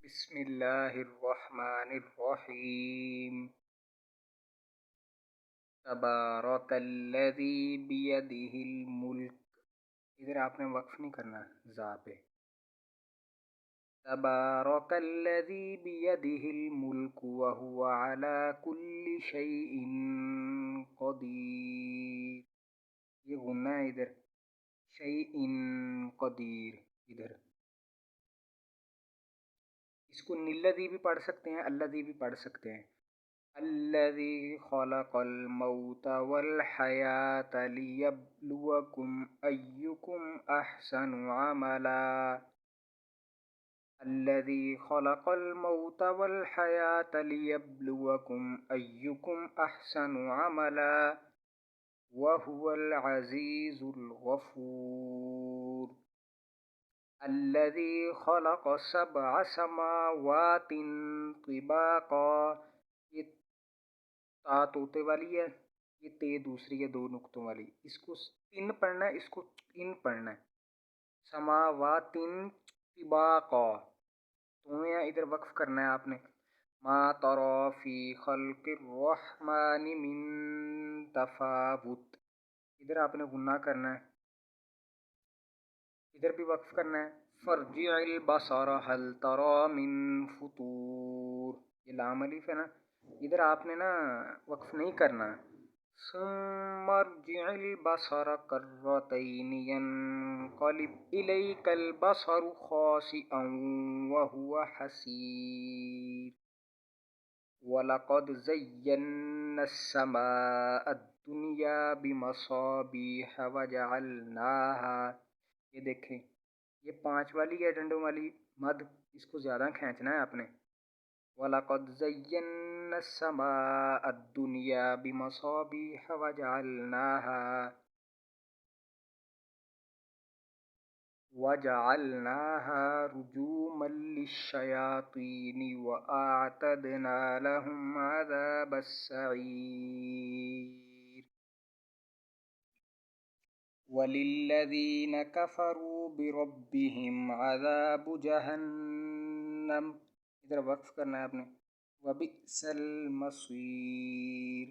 بسم اللہ الرحمن الرحیم تبارک الذی بیدہ الملک. ادھر آپ نے وقف نہیں کرنا زا پہ. تبارک الذی بیدہ الملک وہو علی کل شیء قدیر. یہ غنہ ہے ادھر. شیء قدیر ادھر. اس کو نلذی بھی پڑھ سکتے ہیں، الذی بھی پڑھ سکتے ہیں. الذی خلق الموت والحیات لیبلوکم ایکم احسن عملا. الذی خلق الموت والحیات لیبلوکم ایکم احسن عملا وهو العزیز الغفور. الذي خلق سبع سماوات طباقا. یہ تا توتے والی ہے، یہ تے دوسری ہے دو نقطوں والی. اس کو تن پڑھنا ہے، اس کو ان پڑھنا ہے. سماوات طباقا تو ادھر وقف کرنا ہے آپ نے. ما ترى فی خلق الرحمن من تفاوت. ادھر آپ نے غنہ کرنا ہے، ادھر بھی وقف کرنا ہے. فرجع البصر هل ترى من فطور. یہ لام الف ہے نا، ادھر آپ نے نا وقف نہیں کرنا. ثم ارجع البصر کرتين ينقلب إليك البصر خاسئا وهو حسير. وَلَقَدْ زَيَّنَّا السَّمَاءَ الدُّنْيَا بِمَصَابِيحَ وَجَعَلْنَاهَا. یہ دیکھیں، یہ 5 والی ہے ڈنڈوں والی مد، اس کو زیادہ کھینچنا ہے آپ نے. وَلَقَدْ زَيَّنَّا السَّمَاءَ الدُّنْيَا بِمَصَابِيحَ وَجَعَلْنَاهَا رُجُومًا لِلشَّيَاطِينِ وَأَعْتَدْنَا لَهُمْ عَذَابَ السَّعِيرِ. وَلِلَّذِينَ كَفَرُوا بِرَبِّهِمْ عَذَابُ جَهَنَّمَ. ادھر وقف کرنا ہے آپ نے. وَبِئْسَ الْمَصِيرُ.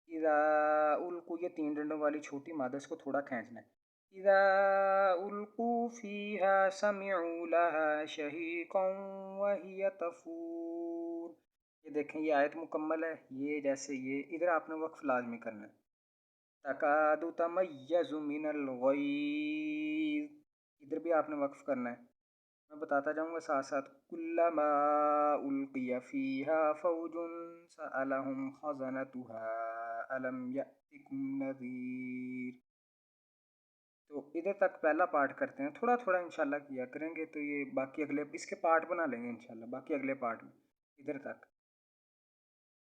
اذا القوا، یہ 3 ڈنڈوں والی چھوٹی مادہ، اس کو تھوڑا کھینچنا ہے. اذا القوا فیہا سمعوا لها شہیقا وہی تفور. یہ دیکھیں، یہ آیت مکمل ہے. یہ جیسے یہ ادھر آپ نے وقف لازمی کرنا ہے. تکاد تمیز من الغیظ. ادھر بھی آپ نے وقف کرنا ہے. میں بتاتا جاؤں گا ساتھ ساتھ. کلما القی فیہا فوج سألہم خزنتها الم یأتکم نذیر. تو ادھر تک پہلا پارٹ کرتے ہیں. تھوڑا تھوڑا انشاءاللہ کیا کریں گے تو یہ باقی اگلے اس کے پارٹ بنا لیں گے انشاءاللہ باقی اگلے پارٹ میں. ادھر تک